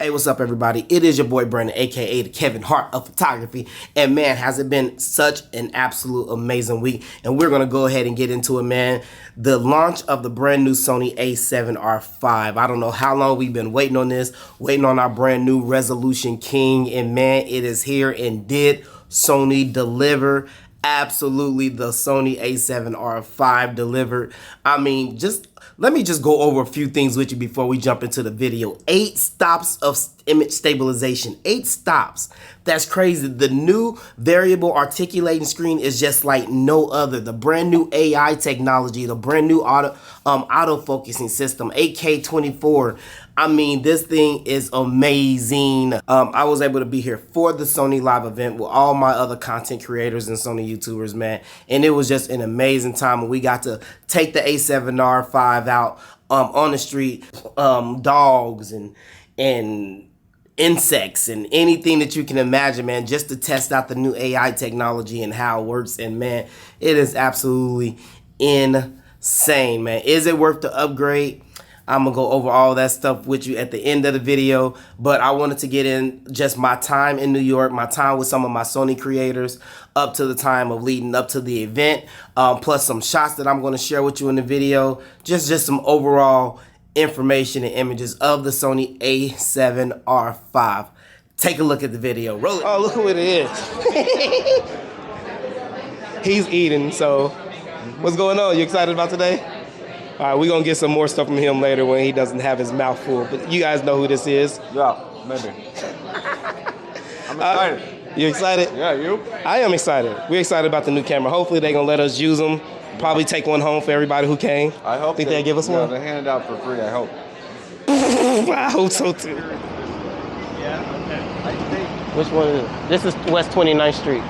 Hey, what's up, everybody? It is your boy Brandon, aka the Kevin Hart of photography. And man, has it been such an absolute amazing week. And we're gonna go ahead and get into it, man. The launch of the brand new Sony A7RV. I don't know how long we've been waiting on this, waiting on our brand new Resolution King. And man, it is here, and did Sony deliver? Absolutely, the Sony A7RV delivered. I mean, let me just go over a few things with you before we jump into the video. 8 stops of image stabilization. 8 stops. That's crazy. The new variable articulating screen is just like no other. The brand new AI technology, the brand new auto-focusing system, 8K 24. I mean, this thing is amazing. I was able to be here for the Sony live event with all my other content creators and Sony YouTubers, man. And it was just an amazing time. And we got to take the A7RV out on the street, dogs and insects and anything that you can imagine, man, just to test out the new AI technology and how it works. And man, it is absolutely insane, man. Is it worth the upgrade? I'm gonna go over all that stuff with you at the end of the video, but I wanted to get in just my time in New York, my time with some of my Sony creators up to the time of leading up to the event, plus some shots that I'm gonna share with you in the video, just some overall information and images of the Sony A7RV. Take a look at the video. Roll it. Oh, look who it is. He's eating, so what's going on? You excited about today? All right, we're going to get some more stuff from him later when he doesn't have his mouth full. But you guys know who this is. Yeah, maybe. I'm excited. You excited? Yeah, you? I am excited. We're excited about the new camera. Hopefully they're going to let us use them. Probably take one home for everybody who came. I hope. Think they'll give us one? They hand it out for free, I hope. I hope so too. Yeah, okay. I think. Which one is it? This is West 29th Street.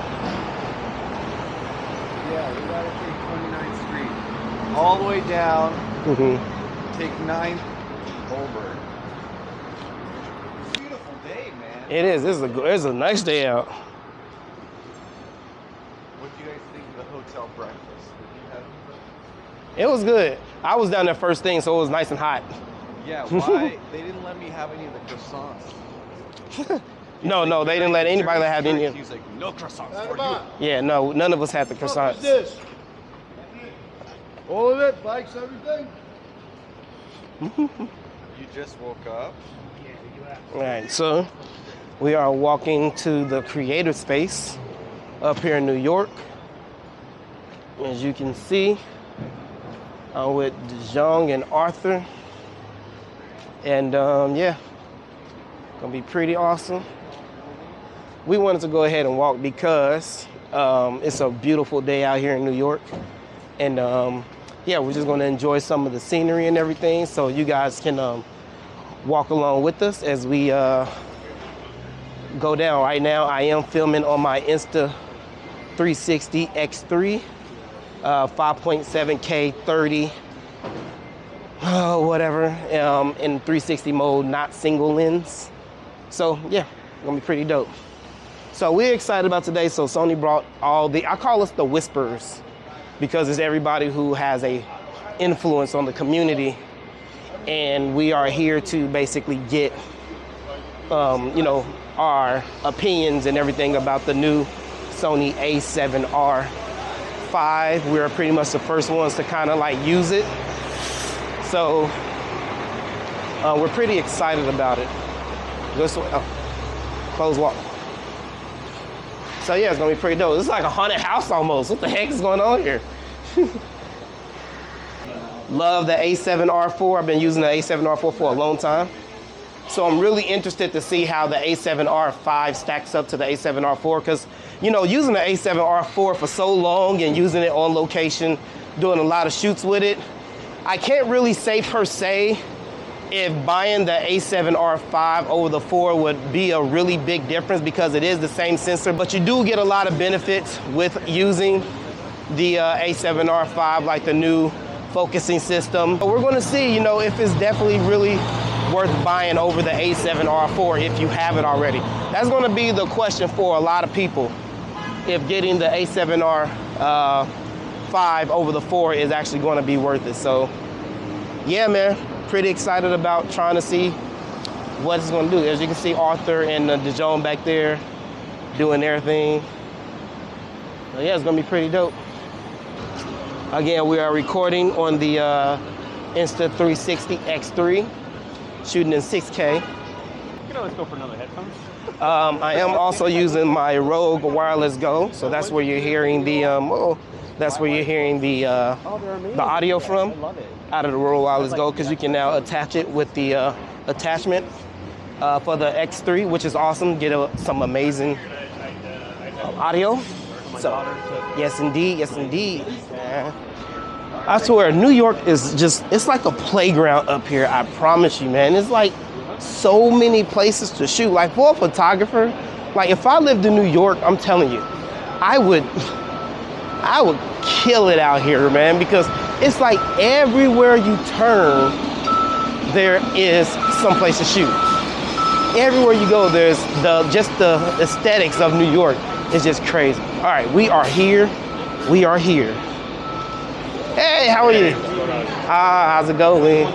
Yeah, we gotta take 29th Street all the way down. Take 9th over. Beautiful day, man. It is. It's a nice day out. What do you guys think of the hotel breakfast? Did you have It was good. I was down there first thing, so it was nice and hot. Yeah, why? They didn't let me have any of the croissants. No, they didn't let anybody have any. He was like, no croissants for you. Yeah, no, none of us had the croissants. What's this? All of it, bikes, everything? You just woke up? All right, so we are walking to the creator space up here in New York. As you can see, I'm with DeJong and Arthur. And yeah, gonna be pretty awesome. We wanted to go ahead and walk because it's a beautiful day out here in New York. And yeah, we're just gonna enjoy some of the scenery and everything, so you guys can walk along with us as we go down. Right now, I am filming on my Insta360 X3, 5.7K 30, whatever, in 360 mode, not single lens. So yeah, gonna be pretty dope. So we're excited about today. So Sony brought I call us the whisperers, because it's everybody who has a influence on the community, and we are here to basically get you know, our opinions and everything about the new Sony A7RV. We're pretty much the first ones to kind of like use it, so we're pretty excited about it. This way, closed walk. So yeah, it's gonna be pretty dope. It's like a haunted house almost. What the heck is going on here? Love the A7R4. I've been using the A7R4 for a long time. So I'm really interested to see how the A7RV stacks up to the A7R4, because, you know, using the A7R4 for so long and using it on location, doing a lot of shoots with it, I can't really say per se if buying the A7RV over the 4 would be a really big difference, because it is the same sensor, but you do get a lot of benefits with using the A7RV, like the new focusing system. But we're gonna see, you know, if it's definitely really worth buying over the A7R4 if you have it already. That's gonna be the question for a lot of people, if getting the A7R5 over the 4 is actually gonna be worth it. So yeah, man, pretty excited about trying to see what it's gonna do. As you can see, Arthur and DeJohn back there doing their thing. So yeah, it's gonna be pretty dope. Again, we are recording on the Insta360 X3, shooting in 6K. You can always go for another headphones. I am also using my Rogue Wireless Go, so that's where you're hearing the audio from, out of the Rogue Wireless Go, because you can now attach it with the attachment for the X3, which is awesome. Get some amazing audio. So, yes indeed, man. I swear, New York is just, it's like a playground up here, I promise you, man. It's like so many places to shoot. Like for a photographer, like if I lived in New York, I'm telling you, I would kill it out here, man, because it's like everywhere you turn, there is some place to shoot. Everywhere you go, there's just the aesthetics of New York is just crazy. All right, we are here. Hey, how are you? How's it going?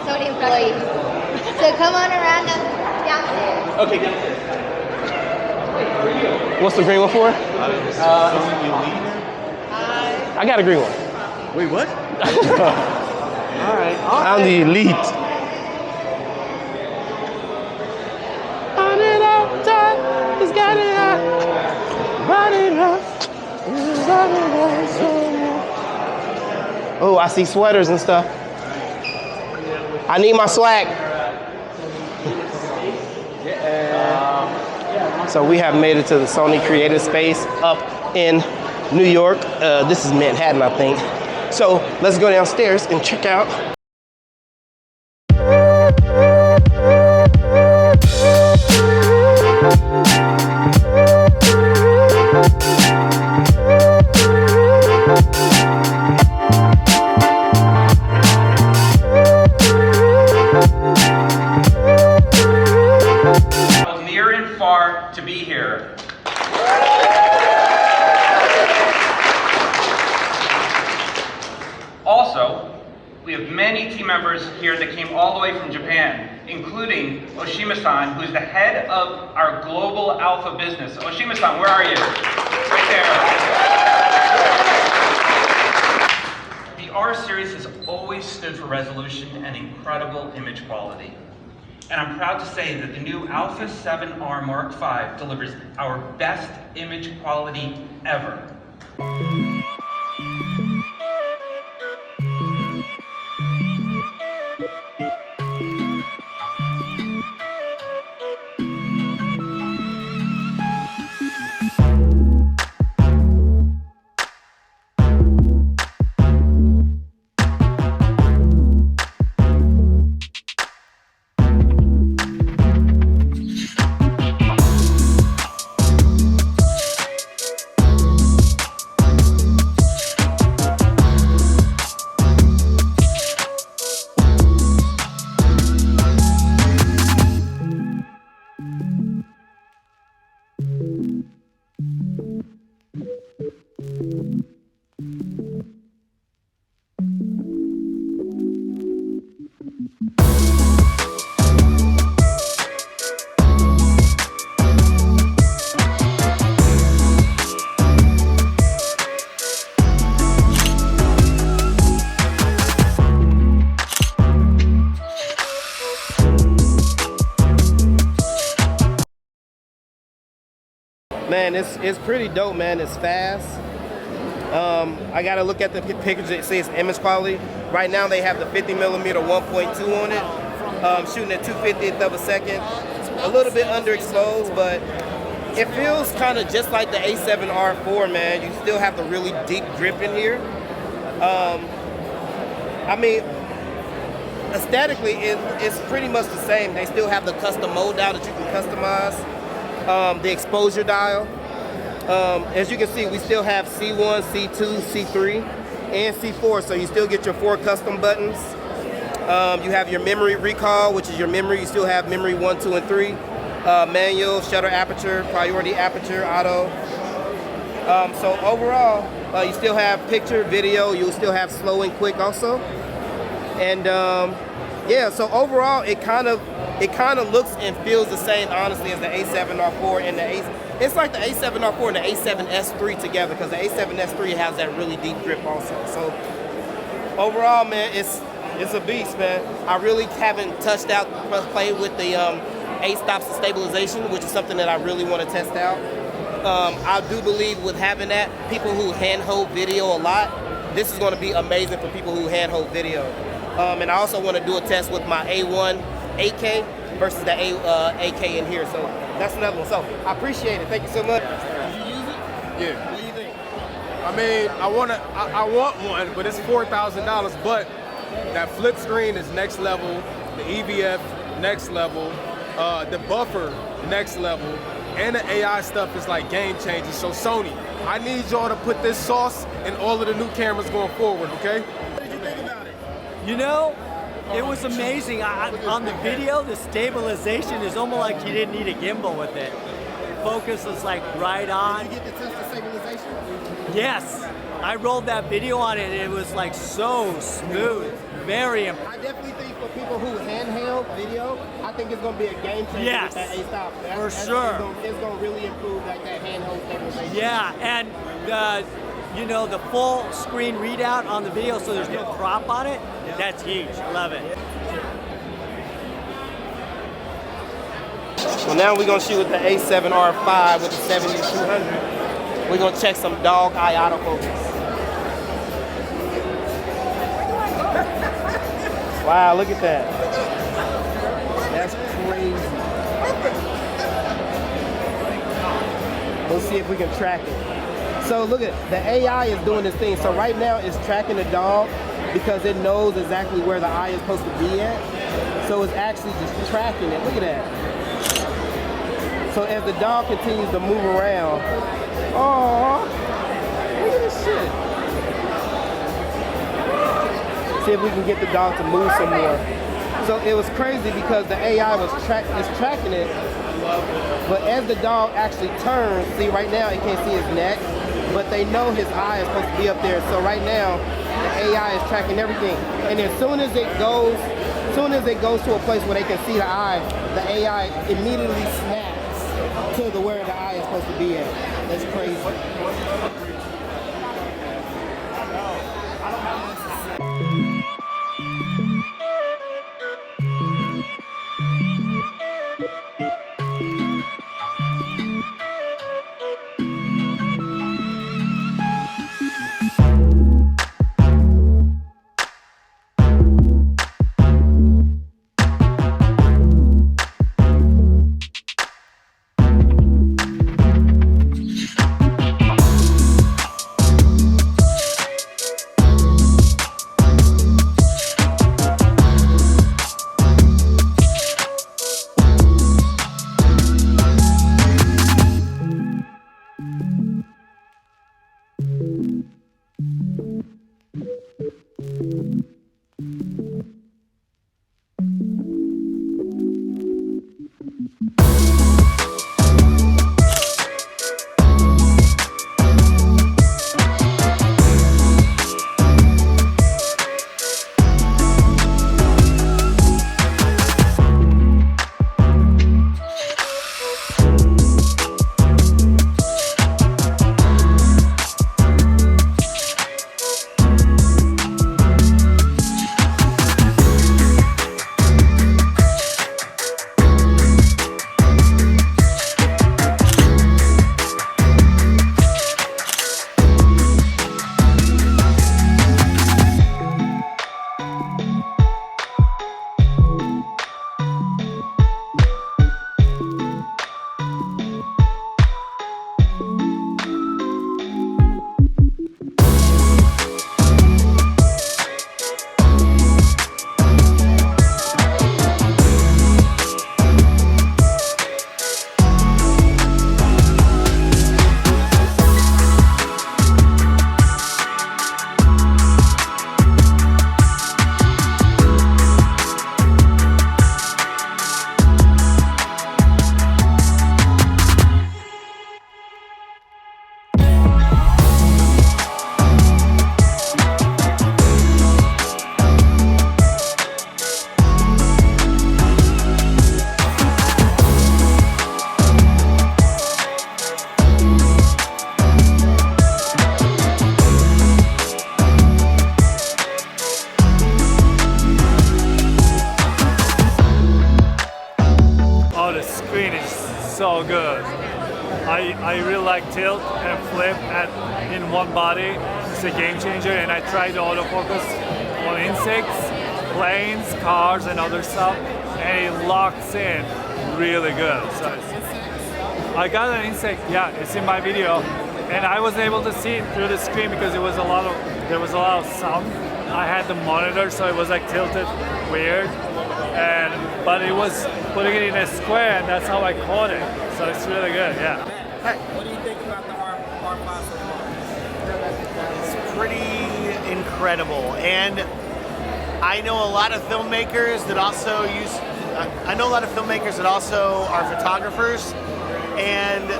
Sony employees. So come on around downstairs. Okay, downstairs. What's the green one for? I got a green one. Wait, what? All right. I'm the elite. Oh, I see sweaters and stuff. I need my swag. So we have made it to the Sony Creative Space up in New York. This is Manhattan, I think. So let's go downstairs and check out. Near and far to be here. Also, we have many team members here that came all the way from Japan, including Oshima-san, who's the head of our global alpha business. Oshima-san, where are you? Right there. The R series has always stood for resolution and incredible image quality. And I'm proud to say that the new Alpha 7R Mark V delivers our best image quality ever. Man, it's pretty dope, man. It's fast. I gotta look at the pictures to see its image quality. Right now they have the 50mm 1.2 on it, shooting at 2/50th of a second. A little bit underexposed, but it feels kind of just like the A7RV, man. You still have the really deep grip in here. I mean, aesthetically, it's pretty much the same. They still have the custom mode dial that you can customize. The exposure dial. As you can see, we still have C1, C2, C3, and C4, so you still get your 4 custom buttons. You have your memory recall, which is your memory. You still have memory 1, 2, and 3. Manual, shutter aperture, priority aperture, auto. So overall, You still have picture, video. You'll still have slow and quick also. And yeah, so overall, it kind of looks and feels the same, honestly, as the A7R4 and it's like the A7R4 and the A7S3 together, because the A7S3 has that really deep grip also. So overall, man, it's a beast, man. I really haven't played with the A-stops and stabilization, which is something that I really want to test out. I do believe with having that, people who handhold video a lot, this is going to be amazing for people who handhold video. And I also want to do a test with my A1 8K versus the AK in here. So that's another one. So I appreciate it. Thank you so much. Did you use it? Yeah. What do you think? I mean, I want one, but it's $4,000. But that flip screen is next level. The EVF next level. The buffer next level, and the AI stuff is like game changing. So Sony, I need y'all to put this sauce in all of the new cameras going forward. Okay? What did you think about it? You know, it was amazing. On the video, the stabilization is almost like you didn't need a gimbal with it. Focus is like right on. Did you get the test of stabilization? Yes, I rolled that video on it and it was like so smooth. Very impressive. I definitely think for people who handheld video, I think it's going to be a game changer Yes, with that A-stop. for sure. It's going to really improve like that handheld stabilization. Yeah, and you know, the full screen readout on the video, so there's no crop on it. That's huge. I love it. So now we're going to shoot with the A7R5 with the 7200. We're going to check some dog eye autofocus. Wow, look at that. That's crazy. Let's see if we can track it. So look at the AI is doing this thing. So right now it's tracking the dog because it knows exactly where the eye is supposed to be at. So it's actually just tracking it. Look at that. So as the dog continues to move around, oh, look at this shit. See if we can get the dog to move some more. So it was crazy because the AI is tracking it, but as the dog actually turns, see right now it can't see his neck, but they know his eye is supposed to be up there. So right now the AI is tracking everything, and as soon as it goes to a place where they can see the eye, the AI immediately snaps to where the eye is supposed to be at. That's crazy. so good. I really like tilt and flip in one body. It's a game changer, and I tried the autofocus on insects, planes, cars, and other stuff, and it locks in really good. So I got an insect, yeah, it's in my video, and I was able to see it through the screen because there was a lot of sound. I had the monitor, so it was like tilted weird, but it was putting it in a square, and that's how I caught it. So it's really good, yeah. Hey, what do you think about the R5 so far? It's pretty incredible, and I know a lot of filmmakers that also are photographers, and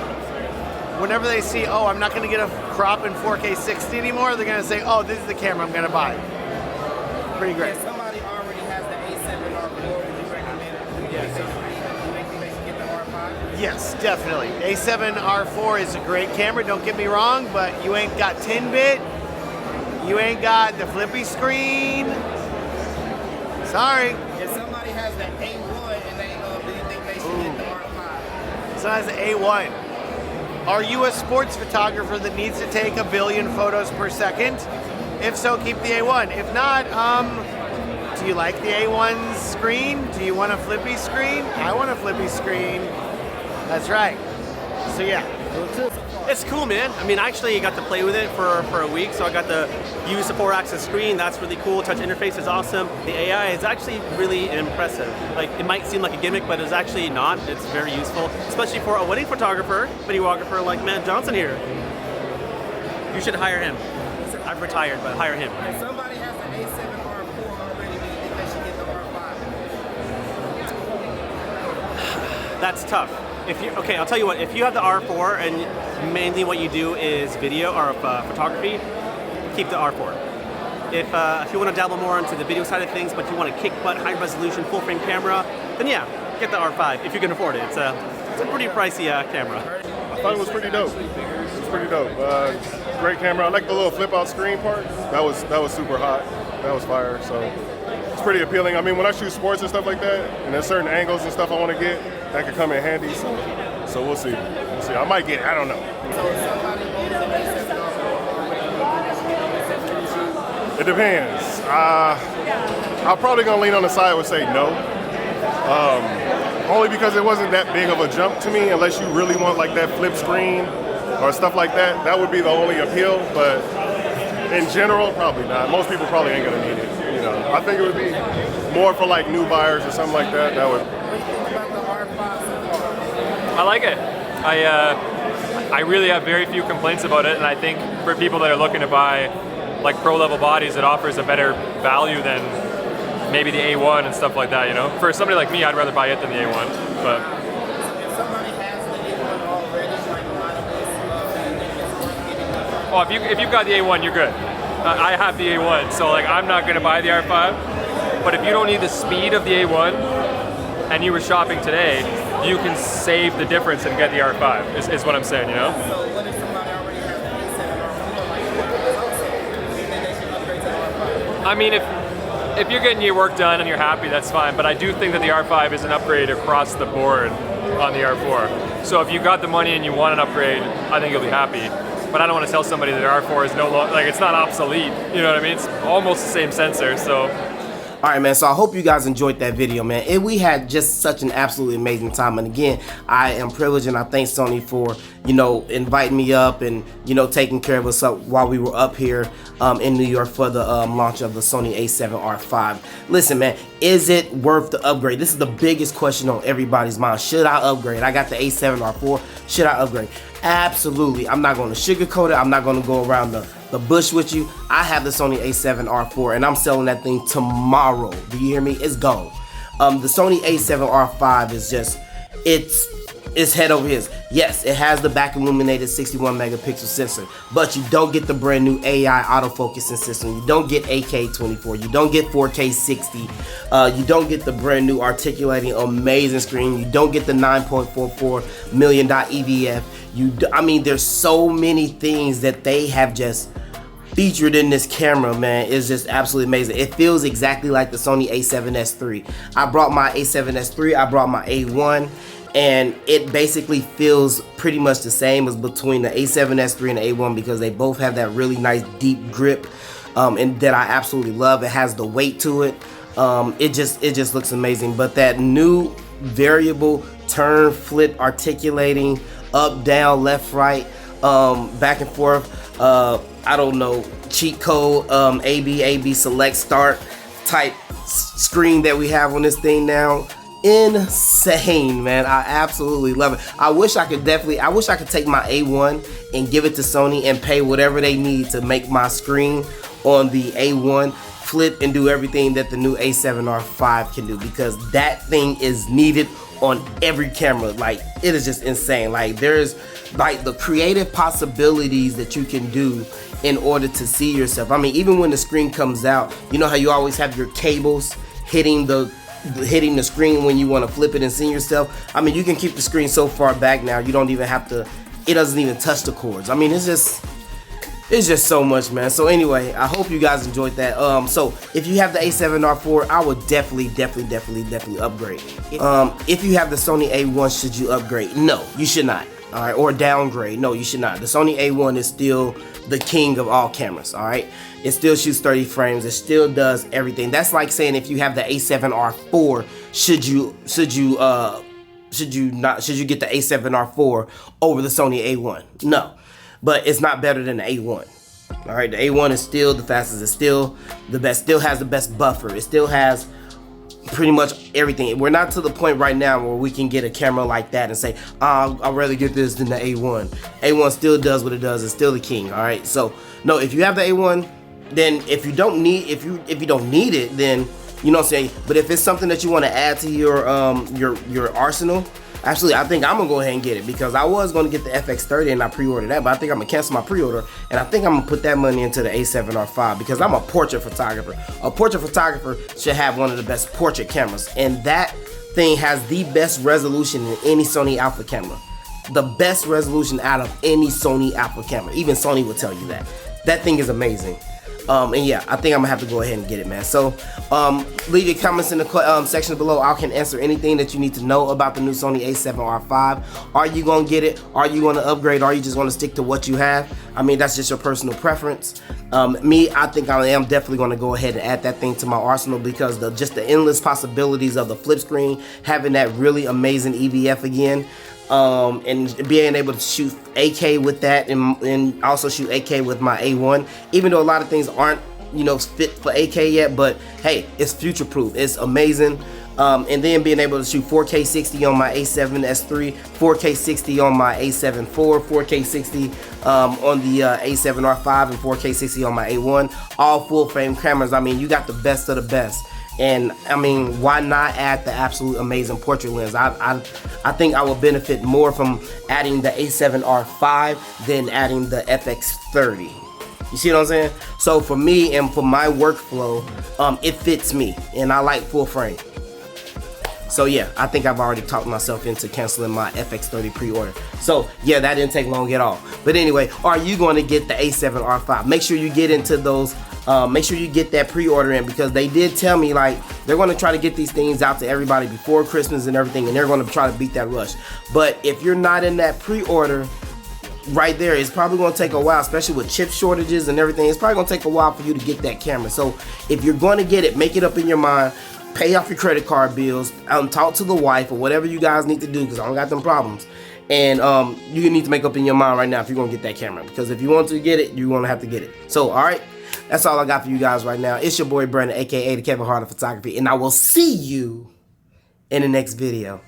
whenever they see, oh, I'm not going to get a crop in 4K 60 anymore, they're going to say, oh, this is the camera I'm going to buy. Pretty great. If somebody already has the A7RV, would you recommend you think they should get the R5? Yes, definitely. A7R4 is a great camera, don't get me wrong, but you ain't got 10-bit, you ain't got the flippy screen. Sorry. If somebody has the A1 and do you think they should get the R5? So that's the A1. Are you a sports photographer that needs to take 1 billion photos per second? If so, keep the A1. If not, do you like the A1 screen? Do you want a flippy screen? I want a flippy screen. That's right. So yeah. It's cool, man. I mean, I actually got to play with it for a week, so I got to use the 4-axis screen. That's really cool. Touch interface is awesome. The AI is actually really impressive. Like, it might seem like a gimmick, but it's actually not. It's very useful, especially for a wedding photographer, videographer like Matt Johnson here. You should hire him. I've retired, but hire him. If somebody has an A7R4 already, do you think they should get the R5? That's tough. Okay, I'll tell you what, if you have the R4 and mainly what you do is video or photography, keep the R4. If you want to dabble more into the video side of things, but you want a kick butt, high resolution, full frame camera, then yeah, get the R5 if you can afford it. It's a pretty pricey camera. I thought it was pretty dope. It's pretty dope. Great camera. I like the little flip out screen part. That was super hot. That was fire. So it's pretty appealing. I mean, when I shoot sports and stuff like that, and there's certain angles and stuff I want to get, that could come in handy. So we'll see. We'll see. I might get it. I don't know. It depends. I'm probably gonna lean on the side and say no. Only because it wasn't that big of a jump to me, unless you really want like that flip screen or stuff like that. That would be the only appeal, but in general, probably not. Most people probably ain't gonna need it. You know, I think it would be more for like new buyers or something like that. That would. What do you think about the R5 so far? I like it. I really have very few complaints about it, and I think for people that are looking to buy like pro level bodies, it offers a better value than maybe the A1 and stuff like that, you know? For somebody like me, I'd rather buy it than the A1, but... If somebody has the A1 already, like a lot of this, Oh, if you've got the A1, you're good. I have the A1, so like I'm not gonna buy the R5, but if you don't need the speed of the A1, and you were shopping today, you can save the difference and get the R5, is what I'm saying, you know? So what if somebody already has the A7R4, like, do you think they should upgrade to the R5? I mean, if you're getting your work done and you're happy, that's fine. But I do think that the R5 is an upgrade across the board on the R4. So if you got the money and you want an upgrade, I think you'll be happy. But I don't want to tell somebody that the R4 is no longer, like, it's not obsolete. You know what I mean? It's almost the same sensor, so. All right, man, so I hope you guys enjoyed that video, man. We had just such an absolutely amazing time. And again, I am privileged and I thank Sony for, you know, inviting me up and, you know, taking care of us up while we were up here in New York for the launch of the Sony A7RV. Listen, man, is it worth the upgrade? This is the biggest question on everybody's mind. Should I upgrade? I got the A7R4. Should I upgrade? Absolutely. I'm not going to sugarcoat it. I'm not going to go around the bush with you. I have the Sony A7R4 and I'm selling that thing tomorrow. Do you hear me? It's gone. The Sony A7R5 is just, it's head over heels. Yes, it has the back illuminated 61 megapixel sensor, but you don't get the brand new AI autofocusing system. You don't get 8K24. You don't get 4K 60. You don't get the brand new articulating amazing screen. You don't get the 9.44 million dot EVF. I mean, there's so many things that they have just featured in this camera, man. It's just absolutely amazing. It feels exactly like the Sony A7S III. I brought my A7S III, I brought my A1, and it basically feels pretty much the same as between the A7S3 and the A1 because they both have that really nice deep grip, and that I absolutely love. It has the weight to it. It just looks amazing. But that new variable turn, flip, articulating, up, down, left, right, back and forth, I don't know, cheat code, AB select start type screen that we have on this thing now. Insane, man. I absolutely love it. I wish I could take my A1 and give it to Sony and pay whatever they need to make my screen on the A1 flip and do everything that the new A7R5 can do, because that thing is needed on every camera. Like, it is just insane. Like, there's like the creative possibilities that you can do in order to see yourself. I mean, even when the screen comes out, you know how you always have your cables hitting the screen when you want to flip it and see yourself? I mean, you can keep the screen so far back now, you don't even have to, it doesn't even touch the cords. I mean, it's just so much, man. So anyway, I hope you guys enjoyed that. So if you have the A7R4, I would definitely upgrade. If you have the Sony A1, should you upgrade? No, you should not. All right, or downgrade. No, you should not. The Sony A1 is still the king of all cameras. All right, it still shoots 30 frames. It still does everything. That's like saying if you have the A7R4, should you get the A7R4 over the Sony A1? No. But it's not better than the A1. All right, the A1 is still the fastest. It's still the best. Still has the best buffer. It still has pretty much everything. We're not to the point right now where we can get a camera like that and say, I'd rather get this than the A1. A1 still does what it does. It's still the king. All right. So no, if you have the A1, then if you don't need it, then you know what I'm saying. But if it's something that you want to add to your arsenal. Actually, I think I'm gonna go ahead and get it, because I was gonna get the FX30 and I pre-ordered that, but I think I'm gonna cancel my pre-order, and I think I'm gonna put that money into the A7R5 because I'm a portrait photographer. A portrait photographer should have one of the best portrait cameras, and that thing has the best resolution in any Sony Alpha camera. The best resolution out of any Sony Alpha camera. Even Sony will tell you that. That thing is amazing. And yeah, I think I'm gonna have to go ahead and get it, man. So leave your comments in the section below. I can answer anything that you need to know about the new Sony A7R5. Are you gonna get it? Are you gonna upgrade? Are you just gonna stick to what you have? I mean, that's just your personal preference. Me, I think I am definitely gonna go ahead and add that thing to my arsenal, because just the endless possibilities of the flip screen, having that really amazing EVF again, and being able to shoot 8K with that, and also shoot 8K with my A1, even though a lot of things aren't, you know, fit for 8K yet, but hey, it's future proof. It's amazing. And then being able to shoot 4K 60 on my A7S3, 4K 60 on my A7 IV, 4K 60 on the A7R5, and 4K 60 on my A1, all full frame cameras. I mean, you got the best of the best. And I mean, why not add the absolute amazing portrait lens? I think I will benefit more from adding the A7R5 than adding the FX30. You see what I'm saying? So for me and for my workflow, it fits me, and I like full frame. So yeah, I think I've already talked myself into canceling my FX30 pre-order. So yeah, that didn't take long at all. But anyway, are you going to get the A7R5? Make sure you get into those. Make sure you get that pre-order in, because they did tell me like they're going to try to get these things out to everybody before Christmas and everything, and they're going to try to beat that rush. But if you're not in that pre-order right there, it's probably going to take a while, especially with chip shortages and everything. It's probably going to take a while for you to get that camera. So if you're going to get it, make it up in your mind. Pay off your credit card bills, talk to the wife or whatever you guys need to do, because I don't got them problems. And you need to make up in your mind right now if you're going to get that camera, because if you want to get it, you're going to have to get it. So, all right, that's all I got for you guys right now. It's your boy Brandon, aka the Kevin Hart of Photography, and I will see you in the next video.